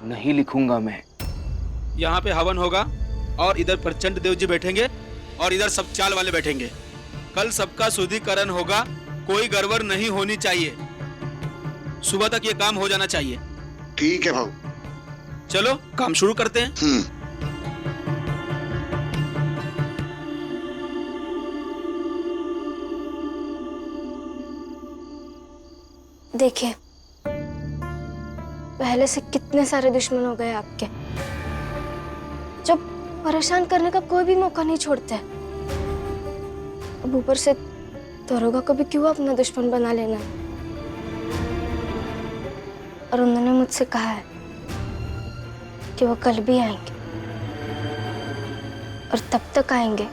नहीं लिखूंगा मैं। यहाँ पे हवन होगा और इधर प्रचंड देव जी बैठेंगे और इधर सब चाल वाले बैठेंगे। कल सबका शुद्धिकरण होगा, कोई गड़बड़ नहीं होनी चाहिए। सुबह तक ये काम हो जाना चाहिए। ठीक है भाऊ। चलो काम शुरू करते हैं। देखिए, पहले से कितने सारे दुश्मन हो गए आपके, जब परेशान करने का कोई भी मौका नहीं छोड़ते। अब ऊपर से दरोगा को भी क्यों अपना दुश्मन बना लेना। और उन्होंने मुझसे कहा है कि वो कल भी आएंगे, और तब तक आएंगे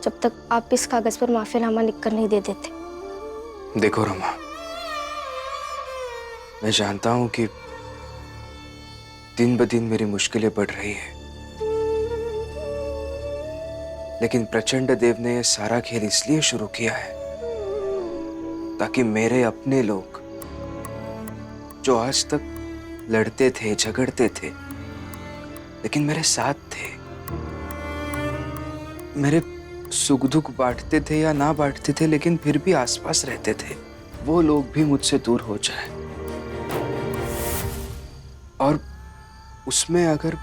जब तक आप इस कागज पर माफीनामा लिखकर नहीं दे देते। देखो रमा, मैं जानता हूं कि दिन ब दिन मेरी मुश्किलें बढ़ रही है, लेकिन प्रचंड देव ने यह सारा खेल इसलिए शुरू किया है ताकि मेरे अपने लोग जो आज तक लड़ते थे, झगड़ते थे, लेकिन मेरे साथ थे, मेरे सुख दुख बांटते थे या ना बांटते थे, लेकिन फिर भी आसपास रहते थे, वो लोग भी मुझसे दूर हो जाए। और उसमें अगर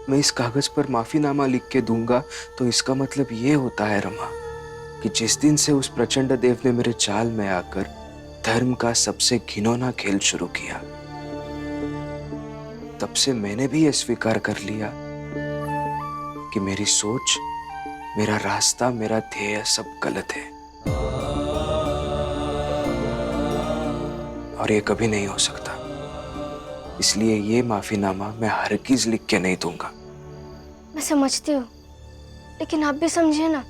मैं इस कागज पर माफीनामा लिख के दूंगा तो इसका मतलब ये होता है रमा कि जिस दिन से उस प्रचंड देव ने मेरे चाल में आकर धर्म का सबसे घिनौना खेल शुरू किया, तब से मैंने भी यह स्वीकार कर लिया कि मेरी सोच, मेरा रास्ता, मेरा ध्येय सब गलत है और ये कभी नहीं हो सकता। इसलिए ये माफीनामा मैं हरगिज लिख के नहीं दूंगा। मैं समझती हूँ, लेकिन आप भी समझिए ना,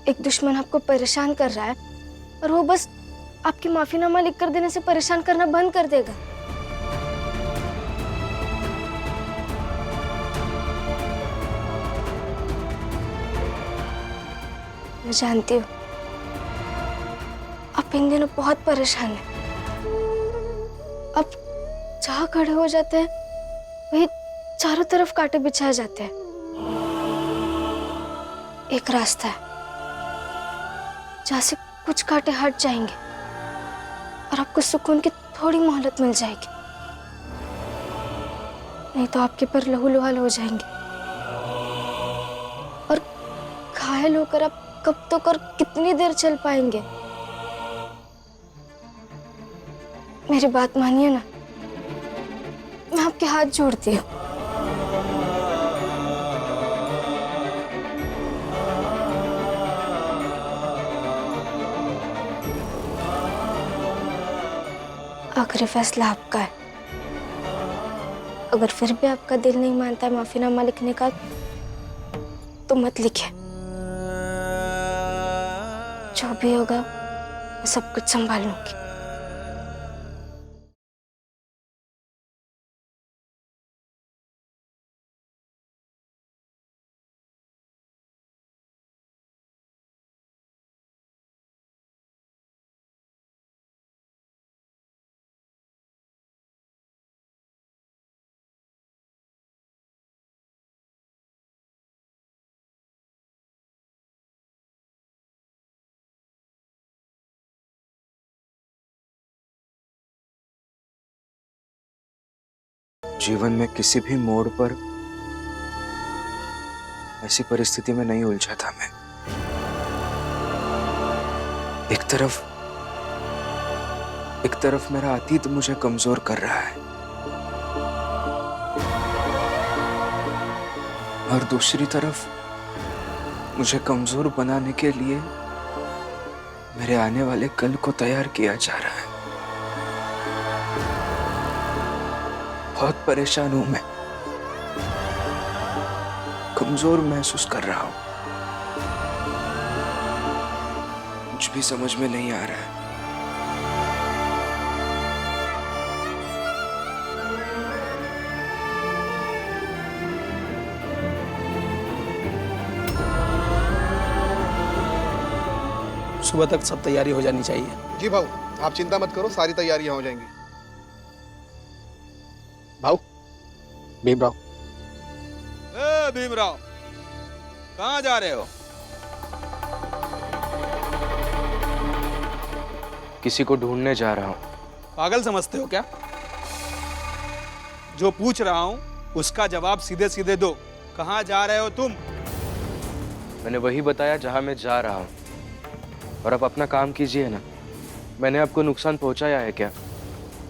एक दुश्मन आपको परेशान कर रहा है और वो बस आपकी माफीनामा लिख कर देने से परेशान करना बंद कर देगा। मैं जानती हूँ आप इन दिनों बहुत परेशान हैं। अब जहाँ खड़े हो जाते हैं वही चारों तरफ कांटे बिछाए जाते हैं। एक रास्ता है जहाँ से कुछ कांटे हट जाएंगे और आपको सुकून की थोड़ी मोहलत मिल जाएगी, नहीं तो आपके पर लहूलुहाल हो जाएंगे और घायल होकर आप कब तक और कितनी देर चल पाएंगे। मेरी बात मानिए ना, मैं आपके हाथ जोड़ती हूँ। आखिरी फैसला आपका है। अगर फिर भी आपका दिल नहीं मानता है माफीनामा लिखने का, तो मत लिखे। जो भी होगा मैं सब कुछ संभाल लूंगी। जीवन में किसी भी मोड़ पर ऐसी परिस्थिति में नहीं उलझा था मैं। एक तरफ मेरा अतीत मुझे कमजोर कर रहा है और दूसरी तरफ मुझे कमजोर बनाने के लिए मेरे आने वाले कल को तैयार किया जा रहा है। बहुत परेशान हूं मैं, कमजोर महसूस कर रहा हूं। कुछ भी समझ में नहीं आ रहा है। सुबह तक सब तैयारी हो जानी चाहिए। जी भाऊ, आप चिंता मत करो, सारी तैयारियां हो जाएंगी। भाऊ, भीमराव। ए भीमराव, कहाँ जा रहे हो? किसी को ढूंढने जा रहा हूँ। पागल समझते हो क्या? जो पूछ रहा हूँ उसका जवाब सीधे सीधे दो। कहाँ जा रहे हो तुम? मैंने वही बताया जहां मैं जा रहा हूँ। और अब अपना काम कीजिए ना। मैंने आपको नुकसान पहुंचाया है क्या?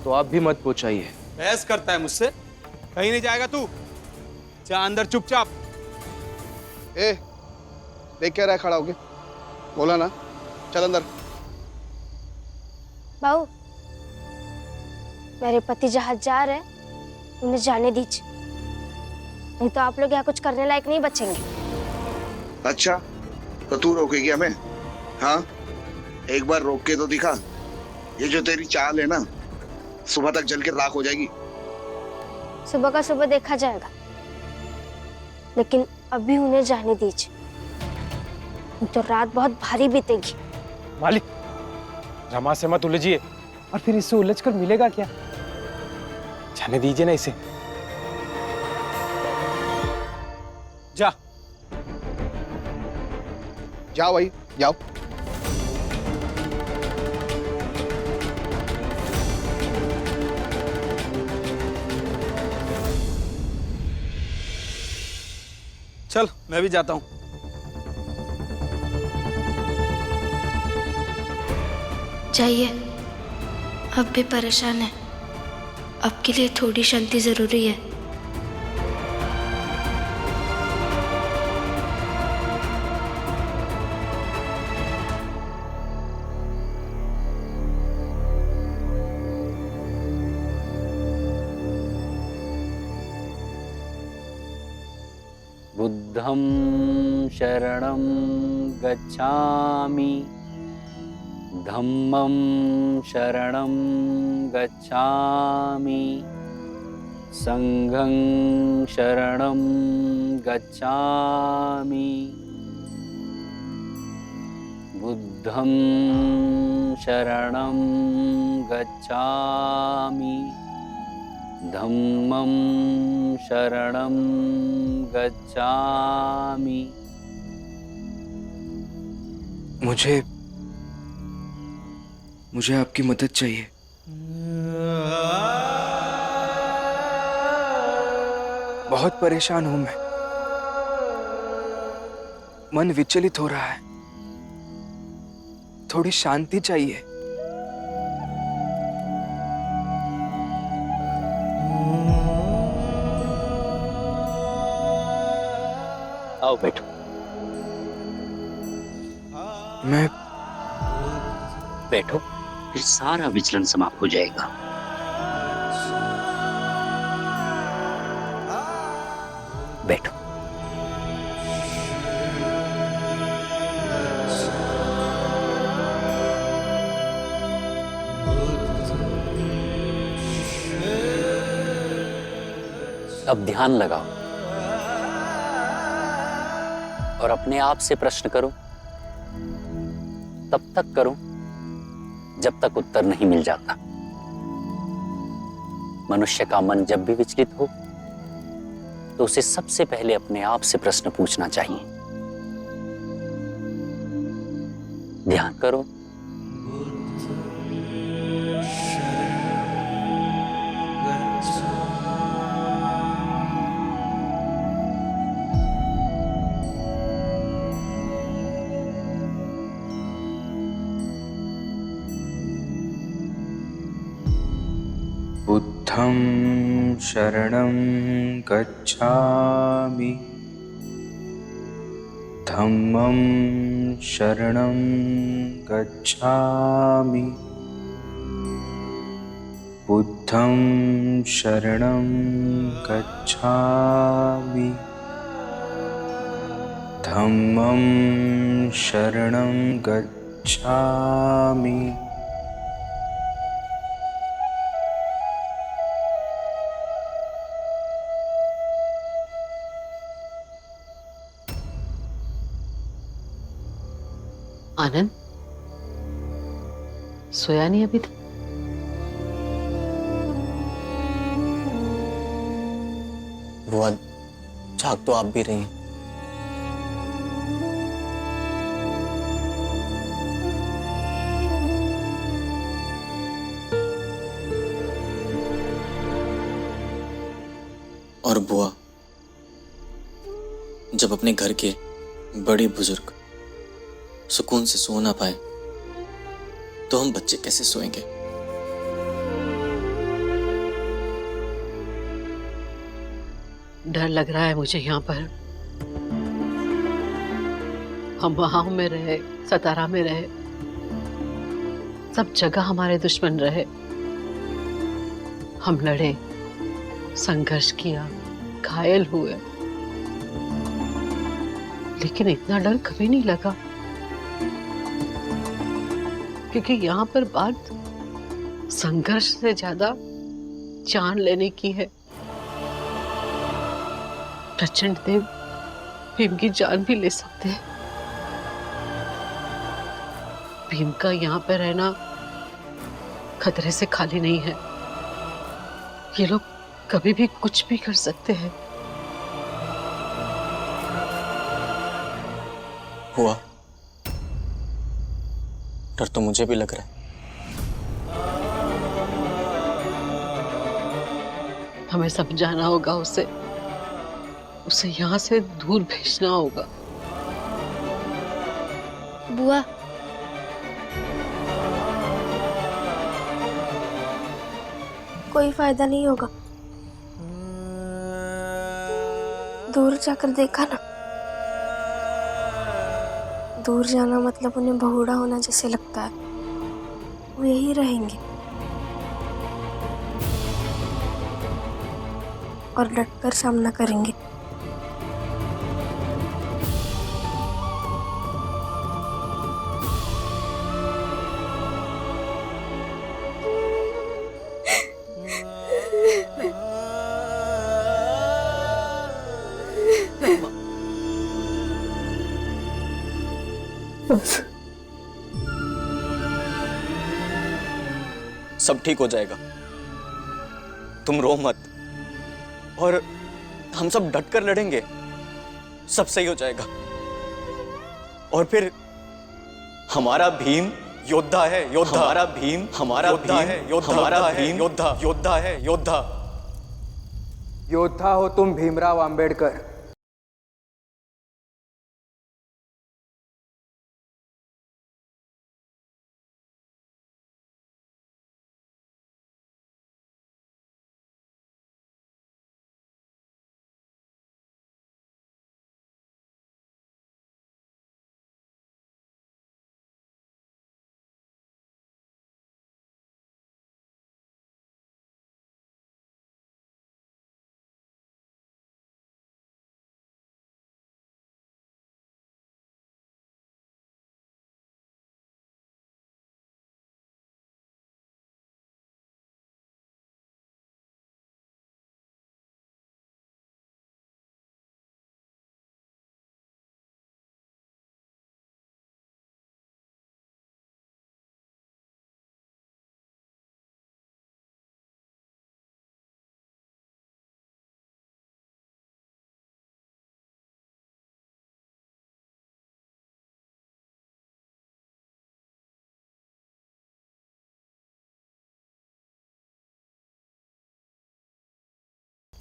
तो आप भी मत पहुंचाइए। बहस करता है मुझसे? कहीं नहीं जाएगा तू। जा अंदर चुपचाप। ए, देख क्या रहा है खड़ा होके? बोला ना, चल अंदर। बाबू, मेरे पति जहाँ जा रहे हैं उन्हें जाने दीजिए, नहीं तो आप लोग यहाँ कुछ करने लायक नहीं बचेंगे। अच्छा, तो तू रोकेगी हमें? हाँ, एक बार रोक के तो दिखा। ये जो तेरी चाल है ना, सुबह तक जल के राख हो जाएगी। सुबह का सुबह देखा जाएगा, लेकिन अभी उन्हें जाने दीजिए, नहीं तो रात बहुत भारी बीतेगी। मालिक, रमा से मत उलझिए, और फिर इससे उलझकर मिलेगा क्या? जाने दीजिए ना इसे। जा। जाओ भाई, जाओ। चल, मैं भी जाता हूँ। जाइए, अब भी परेशान है। अब के लिए थोड़ी शांति जरूरी है। बुद्धं शरणं गच्छामि, धम्मं शरणं गच्छामि, संघं शरणं गच्छामि। बुद्धं शरणं गच्छामि, धम्मं शरणं गच्छामि। मुझे आपकी मदद चाहिए। बहुत परेशान हूं मैं। मन विचलित हो रहा है। थोड़ी शांति चाहिए। आओ बैठो। मैं बैठो, फिर सारा विचलन समाप्त हो जाएगा। बैठो। अब ध्यान लगाओ और अपने आप से प्रश्न करो। तब तक करो जब तक उत्तर नहीं मिल जाता। मनुष्य का मन जब भी विचलित हो तो उसे सबसे पहले अपने आप से प्रश्न पूछना चाहिए। ध्यान करो। बुद्धं शरणं गच्छामि, धम्मं शरणं गच्छामि, बुद्धं शरणं गच्छामि, धम्मं शरणं गच्छामि। आनंद, सोया नहीं अभी तक? बुआ झाग तो आप भी रही हैं। और बुआ, जब अपने घर के बड़े बुजुर्ग सुकून से सो ना पाए तो हम बच्चे कैसे सोएंगे? डर लग रहा है मुझे यहाँ पर। हम वहां में रहे, सतारा में रहे, सब जगह हमारे दुश्मन रहे। हम लड़े, संघर्ष किया, घायल हुए, लेकिन इतना डर कभी नहीं लगा, क्योंकि यहाँ पर बात संघर्ष से ज्यादा जान लेने की है। प्रचंड देव भीम की जान भी ले सकते हैं। भीम का यहाँ पे रहना खतरे से खाली नहीं है। ये लोग कभी भी कुछ भी कर सकते हैं। हुआ, डर तो मुझे भी लग रहा है। हमें समझाना होगा उसे यहाँ से दूर भेजना होगा। बुआ, कोई फायदा नहीं होगा। दूर जाकर देखा ना, दूर जाना मतलब उन्हें बहुड़ा होना जैसे लगता है। वो यही रहेंगे और डटकर सामना करेंगे। सब ठीक हो जाएगा, तुम रो मत, और हम सब डटकर लड़ेंगे, सब सही हो जाएगा। और फिर हमारा भीम योद्धा है, योद्धा। हमारा भीम हमारा योद्धा है, योद्धा। हमारा भीम योद्धा, योद्धा है, योद्धा। योद्धा हो तुम भीमराव अंबेडकर।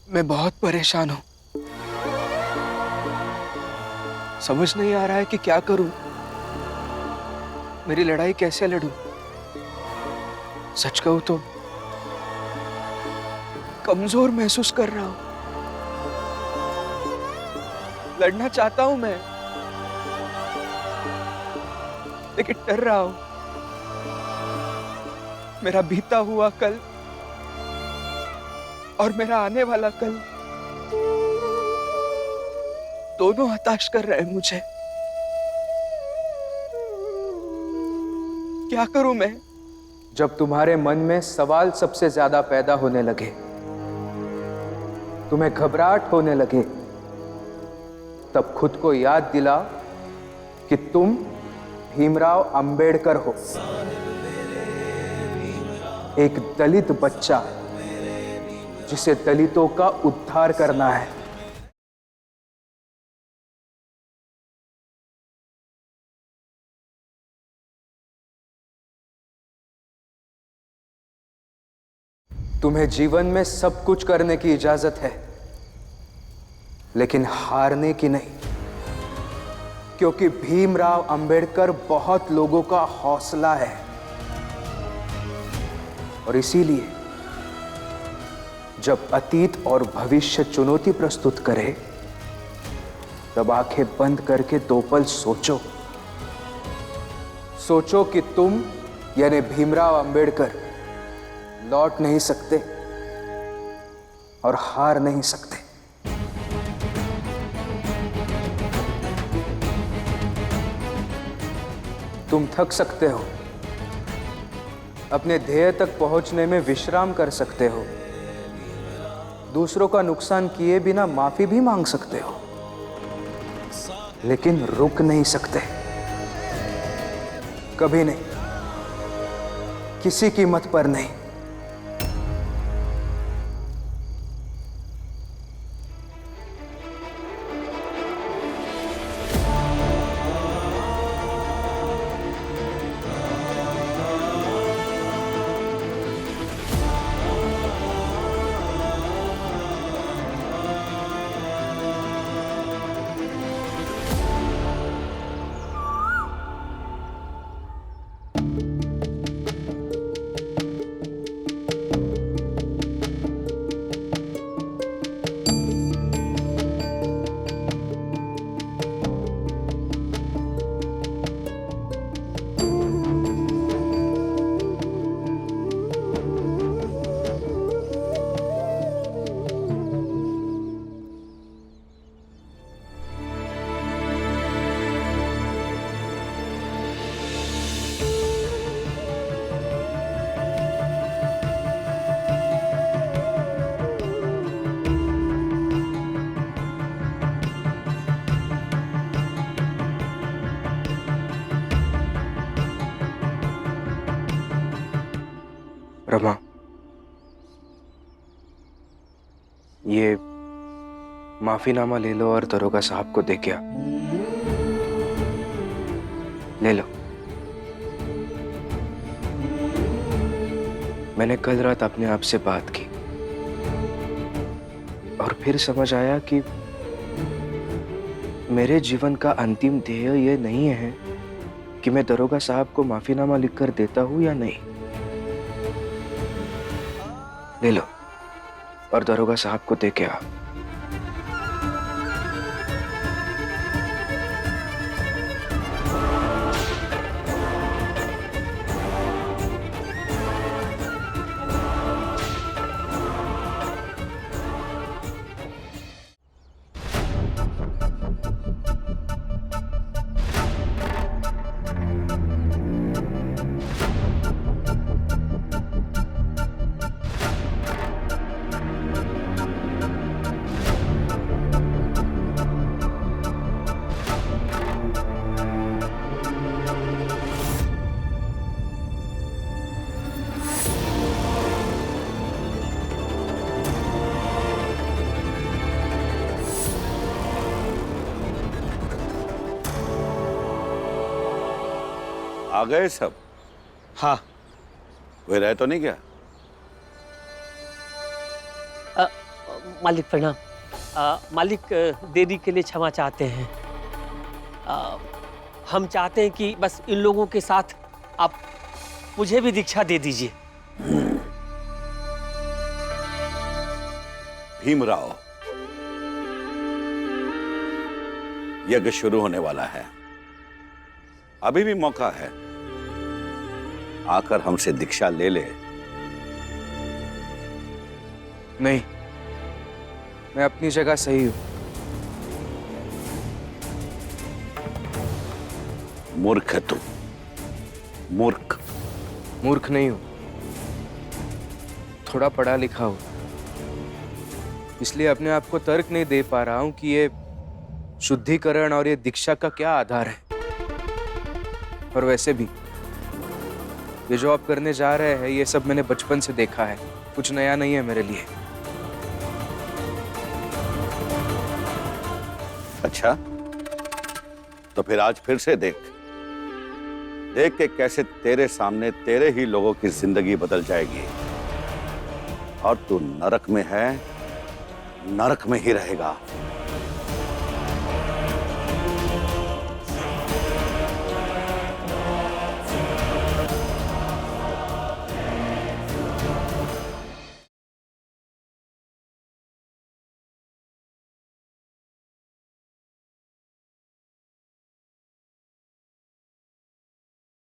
मैं बहुत परेशान हूं। समझ नहीं आ रहा है कि क्या करूं। मेरी लड़ाई कैसे लड़ूं? सच कहूं तो कमजोर महसूस कर रहा हूं। लड़ना चाहता हूं मैं, लेकिन डर रहा हूं। मेरा बीता हुआ कल और मेरा आने वाला कल दोनों हताश कर रहे हैं मुझे। क्या करूं मैं? जब तुम्हारे मन में सवाल सबसे ज्यादा पैदा होने लगे, तुम्हें घबराहट होने लगे, तब खुद को याद दिला कि तुम भीमराव अंबेडकर हो, एक दलित बच्चा जिसे दलितों का उद्धार करना है। तुम्हें जीवन में सब कुछ करने की इजाजत है, लेकिन हारने की नहीं, क्योंकि भीमराव अंबेडकर बहुत लोगों का हौसला है। और इसीलिए जब अतीत और भविष्य चुनौती प्रस्तुत करे, तब आंखें बंद करके 2 पल सोचो। सोचो कि तुम यानी भीमराव अंबेडकर लौट नहीं सकते और हार नहीं सकते। तुम थक सकते हो, अपने ध्येय तक पहुंचने में विश्राम कर सकते हो, दूसरों का नुकसान किए बिना माफी भी मांग सकते हो, लेकिन रुक नहीं सकते, कभी नहीं, किसी कीमत पर नहीं। रमा, ये माफीनामा ले लो और दरोगा साहब को दे के आ। ले लो। मैंने कल रात अपने आप से बात की और फिर समझ आया कि मेरे जीवन का अंतिम ध्येय ये नहीं है कि मैं दरोगा साहब को माफीनामा लिखकर देता हूं या नहीं। ले लो और दरोगा साहब को दे के आ। आ गए सब? हाँ। कोई रह तो नहीं गया? मालिक प्रणाम। मालिक देरी के लिए क्षमा चाहते हैं। हम चाहते हैं कि बस इन लोगों के साथ आप मुझे भी दीक्षा दे दीजिए। भीमराव, यज्ञ शुरू होने वाला है, अभी भी मौका है, आकर हमसे दीक्षा ले ले। नहीं, मैं अपनी जगह सही हूं। मूर्ख है तू, मूर्ख। मूर्ख नहीं हूं, थोड़ा पढ़ा लिखा हूं, इसलिए अपने आप को तर्क नहीं दे पा रहा हूं कि ये शुद्धिकरण और ये दीक्षा का क्या आधार है। और वैसे भी ये जो आप करने जा रहे हैं, ये सब मैंने बचपन से देखा है, कुछ नया नहीं है मेरे लिए। अच्छा, तो फिर आज फिर से देख के कैसे तेरे सामने तेरे ही लोगों की जिंदगी बदल जाएगी। और तू नरक में है, नरक में ही रहेगा।